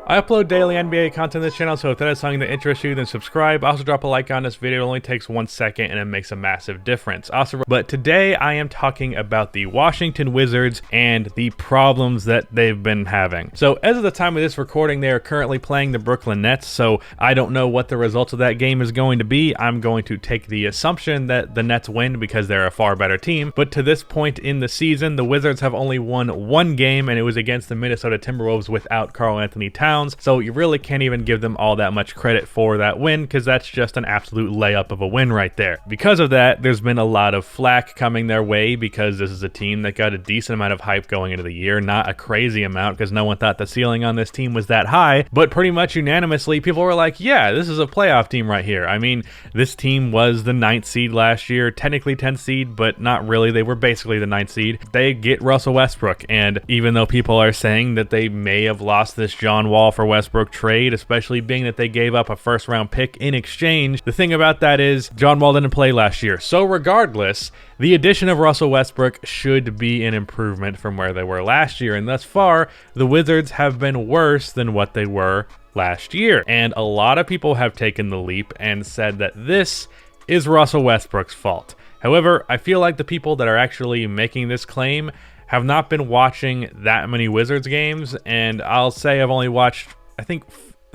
I upload daily NBA content on this channel, so if that is something that interests you, then subscribe. Also drop a like on this video. It only takes 1 second and it makes a massive difference. But today I am talking about the Washington Wizards and the problems that they've been having. So as of the time of this recording, they are currently playing the Brooklyn Nets, so I don't know what the results of that game is going to be. I'm going to take the assumption that the Nets win because they're a far better team, but to this point in the season, the Wizards have only won 1 game, and it was against the Minnesota Timberwolves without Karl-Anthony Towns. So you really can't even give them all that much credit for that win because that's just an absolute layup of a win right there. Because of that, there's been a lot of flack coming their way because this is a team that got a decent amount of hype going into the year, not a crazy amount because no one thought the ceiling on this team was that high, but pretty much unanimously people were like, yeah, this is a playoff team right here. I mean, this team was the 9th seed last year, technically 10th seed, but not really. They were basically the 9th seed. They get Russell Westbrook, and even though people are saying that they may have lost this John Wall for Westbrook trade, especially being that they gave up a first-round pick in exchange, the thing about that is John Wall didn't play last year. So regardless, the addition of Russell Westbrook should be an improvement from where they were last year, and thus far, the Wizards have been worse than what they were last year. And a lot of people have taken the leap and said that this is Russell Westbrook's fault. However, I feel like the people that are actually making this claim have not been watching that many Wizards games, and I'll say I've only watched, I think,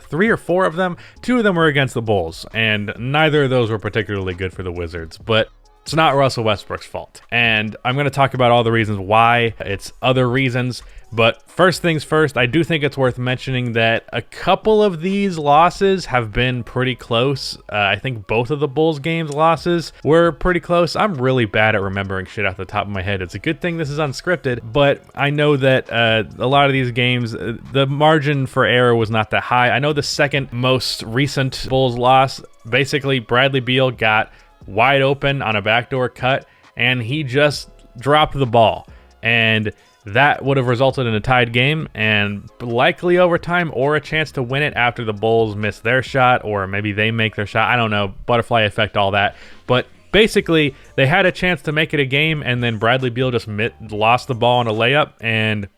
3 or 4 of them. 2 of them were against the Bulls, and neither of those were particularly good for the Wizards, but it's not Russell Westbrook's fault. And I'm going to talk about all the reasons why. It's other reasons. But first things first, I do think it's worth mentioning that a couple of these losses have been pretty close. I think both of the Bulls games losses were pretty close. I'm really bad at remembering shit off the top of my head. It's a good thing this is unscripted, but I know that a lot of these games, the margin for error was not that high. I know the second most recent Bulls loss, basically Bradley Beal got wide open on a backdoor cut, and he just dropped the ball. And that would have resulted in a tied game and likely overtime or a chance to win it after the Bulls miss their shot, or maybe they make their shot. I don't know. Butterfly effect, all that. But basically, they had a chance to make it a game, and then Bradley Beal just lost the ball on a layup, and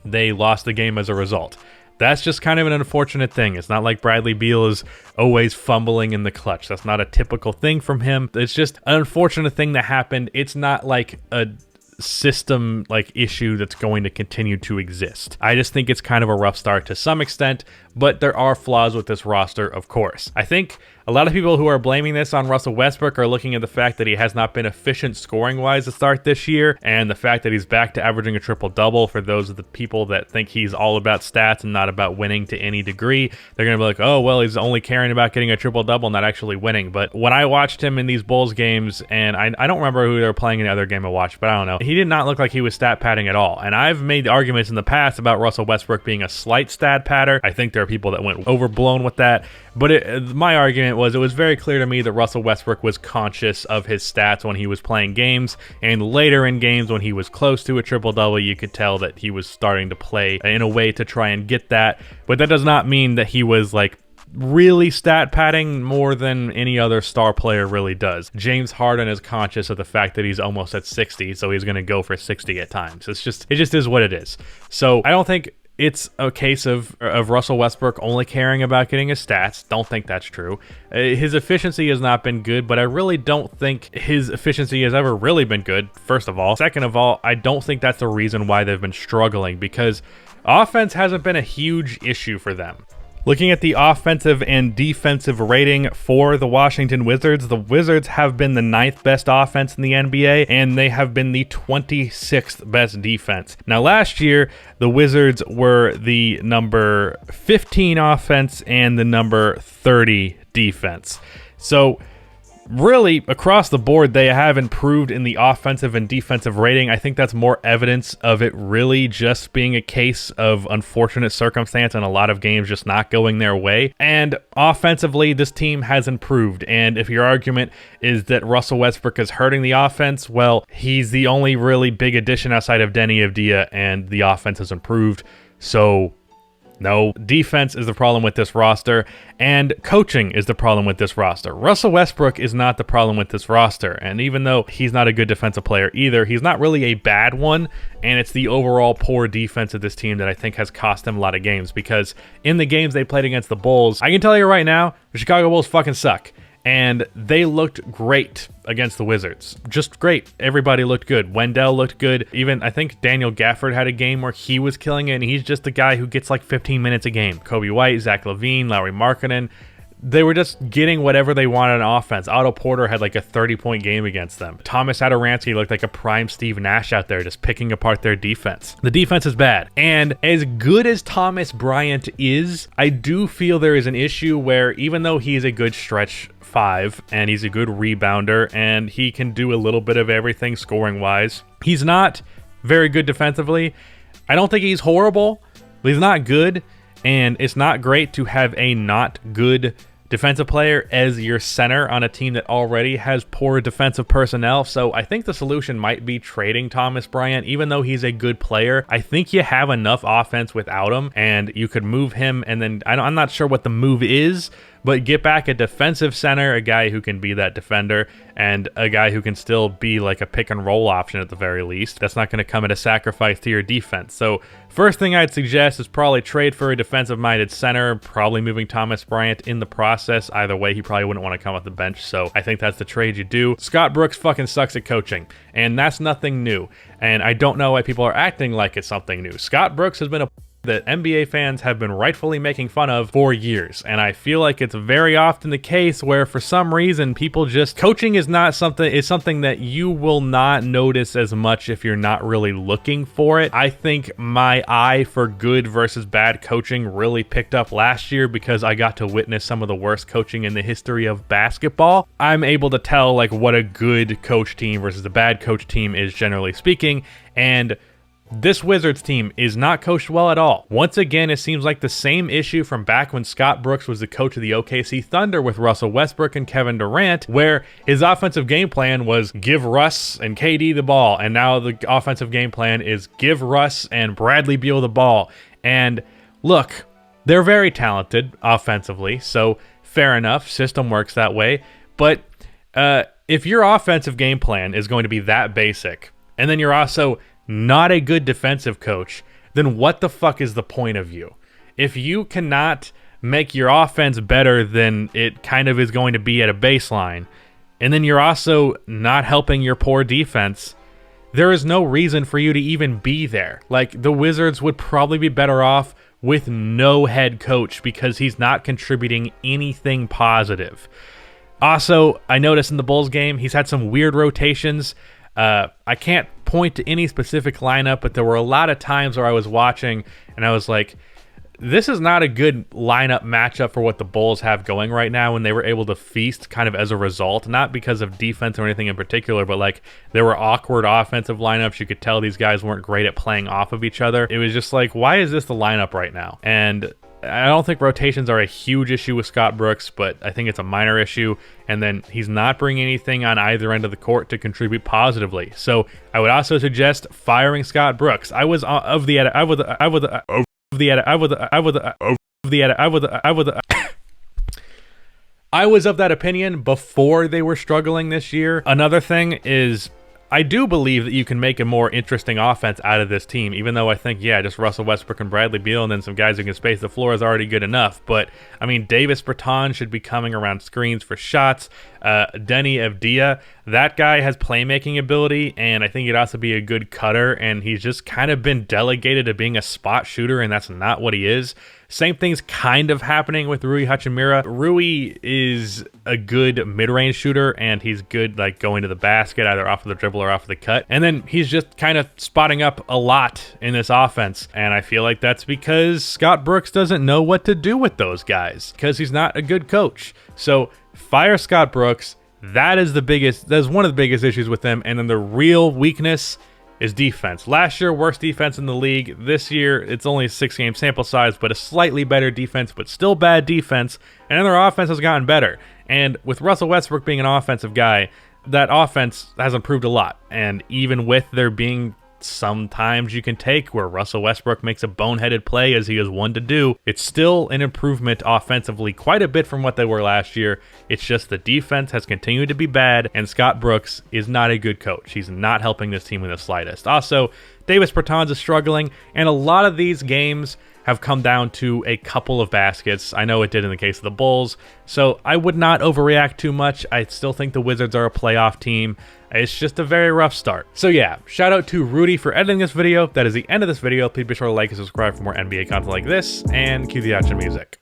they lost the game as a result. That's just kind of an unfortunate thing. It's not like Bradley Beal is always fumbling in the clutch. That's not a typical thing from him. It's just an unfortunate thing that happened. It's not like a system issue that's going to continue to exist. I just think it's kind of a rough start to some extent, but there are flaws with this roster, of course. I think a lot of people who are blaming this on Russell Westbrook are looking at the fact that he has not been efficient scoring-wise to start this year, and the fact that he's back to averaging a triple-double. For those of the people that think he's all about stats and not about winning to any degree, they're going to be like, oh, well, he's only caring about getting a triple-double, not actually winning. But when I watched him in these Bulls games, and I don't remember who they were playing in the other game I watched, but I don't know, he did not look like he was stat padding at all. And I've made arguments in the past about Russell Westbrook being a slight stat padder. I think there are people that went overblown with that, but my argument was it was very clear to me that Russell Westbrook was conscious of his stats when he was playing games, and later in games when he was close to a triple-double, you could tell that he was starting to play in a way to try and get that. But that does not mean that he was really stat padding more than any other star player really does. James Harden is conscious of the fact that he's almost at 60, so he's going to go for 60 at times. It just is what it is. So I don't think it's a case of Russell Westbrook only caring about getting his stats. Don't think that's true. His efficiency has not been good, but I really don't think his efficiency has ever really been good, first of all. Second of all, I don't think that's the reason why they've been struggling, because offense hasn't been a huge issue for them. Looking at the offensive and defensive rating for the Washington Wizards have been the 9th best offense in the NBA, and they have been the 26th best defense. Now, last year, the Wizards were the number 15 offense and the number 30 defense. So really, across the board, they have improved in the offensive and defensive rating. I think that's more evidence of it really just being a case of unfortunate circumstance and a lot of games just not going their way. And offensively, this team has improved. And if your argument is that Russell Westbrook is hurting the offense, well, he's the only really big addition outside of Denny Avdia, and the offense has improved. So No, defense is the problem with this roster, and coaching is the problem with this roster. Russell Westbrook is not the problem with this roster, and even though he's not a good defensive player either, he's not really a bad one, and it's the overall poor defense of this team that I think has cost them a lot of games, because in the games they played against the Bulls, I can tell you right now, the Chicago Bulls fucking suck. And they looked great against the Wizards. Just great. Everybody looked good. Wendell looked good. Even, I think Daniel Gafford had a game where he was killing it, and he's just the guy who gets like 15 minutes a game. Kobe White, Zach LaVine, Lauri Markkanen. They were just getting whatever they wanted on offense. Otto Porter had like a 30-point game against them. Thomas Satoransky looked like a prime Steve Nash out there just picking apart their defense. The defense is bad. And as good as Thomas Bryant is, I do feel there is an issue where even though he is a good stretch 5 and he's a good rebounder and he can do a little bit of everything scoring-wise, he's not very good defensively. I don't think he's horrible, but he's not good. And it's not great to have a not good defensive player as your center on a team that already has poor defensive personnel. So I think the solution might be trading Thomas Bryant. Even though he's a good player, I think you have enough offense without him, and you could move him, and then I'm not sure what the move is, but get back a defensive center, a guy who can be that defender, and a guy who can still be like a pick and roll option at the very least. That's not going to come at a sacrifice to your defense. So first thing I'd suggest is probably trade for a defensive-minded center, probably moving Thomas Bryant in the process. Either way, he probably wouldn't want to come off the bench, so I think that's the trade you do. Scott Brooks fucking sucks at coaching, and that's nothing new. And I don't know why people are acting like it's something new. Scott Brooks has been a that NBA fans have been rightfully making fun of for years, and I feel like it's very often the case where for some reason people just coaching is something that you will not notice as much if you're not really looking for it. I think my eye for good versus bad coaching really picked up last year because I got to witness some of the worst coaching in the history of basketball. I'm able to tell like what a good coach team versus a bad coach team is, generally speaking, and this Wizards team is not coached well at all. Once again, it seems like the same issue from back when Scott Brooks was the coach of the OKC Thunder with Russell Westbrook and Kevin Durant, where his offensive game plan was give Russ and KD the ball, and now the offensive game plan is give Russ and Bradley Beal the ball. And look, they're very talented offensively, so fair enough, system works that way. But if your offensive game plan is going to be that basic, and then you're also not a good defensive coach, then what the fuck is the point of you? If you cannot make your offense better than it kind of is going to be at a baseline, and then you're also not helping your poor defense, there is no reason for you to even be there. Like, the Wizards would probably be better off with no head coach because he's not contributing anything positive. Also, I noticed in the Bulls game, he's had some weird rotations. I can't point to any specific lineup, but there were a lot of times where I was watching and I was like, this is not a good lineup matchup for what the Bulls have going right now, and they were able to feast kind of as a result, not because of defense or anything in particular, but like there were awkward offensive lineups. You could tell these guys weren't great at playing off of each other. It was just like, why is this the lineup right now? And I don't think rotations are a huge issue with Scott Brooks, but I think it's a minor issue. And then he's not bringing anything on either end of the court to contribute positively. So I would also suggest firing Scott Brooks. I was of that opinion before they were struggling this year. Another thing is, I do believe that you can make a more interesting offense out of this team, even though I think, yeah, just Russell Westbrook and Bradley Beal and then some guys who can space the floor is already good enough. But, I mean, Davis Bertans should be coming around screens for shots. Denny Avdia, that guy has playmaking ability, and I think he'd also be a good cutter, and he's just kind of been delegated to being a spot shooter, and that's not what he is. Same thing's kind of happening with Rui Hachimura. Rui is a good mid-range shooter, and he's good like going to the basket, either off of the dribble or off of the cut. And then he's just kind of spotting up a lot in this offense, and I feel like that's because Scott Brooks doesn't know what to do with those guys, because he's not a good coach. So fire Scott Brooks. That's one of the biggest issues with them. And then the real weakness is defense. Last year, worst defense in the league. This year, it's only a 6-game sample size, but a slightly better defense, but still bad defense. And then their offense has gotten better. And with Russell Westbrook being an offensive guy, that offense has improved a lot. And even with there being sometimes you can take where Russell Westbrook makes a boneheaded play as he is one to do. It's still an improvement offensively quite a bit from what they were last year. It's just the defense has continued to be bad, and Scott Brooks is not a good coach. He's not helping this team in the slightest. Also, Davis Bertans is struggling, and a lot of these games have come down to a couple of baskets. I know it did in the case of the Bulls, so I would not overreact too much. I still think the Wizards are a playoff team. It's just a very rough start. So yeah, shout out to Rudy for editing this video. That is the end of this video. Please be sure to like and subscribe for more NBA content like this, and cue the action music.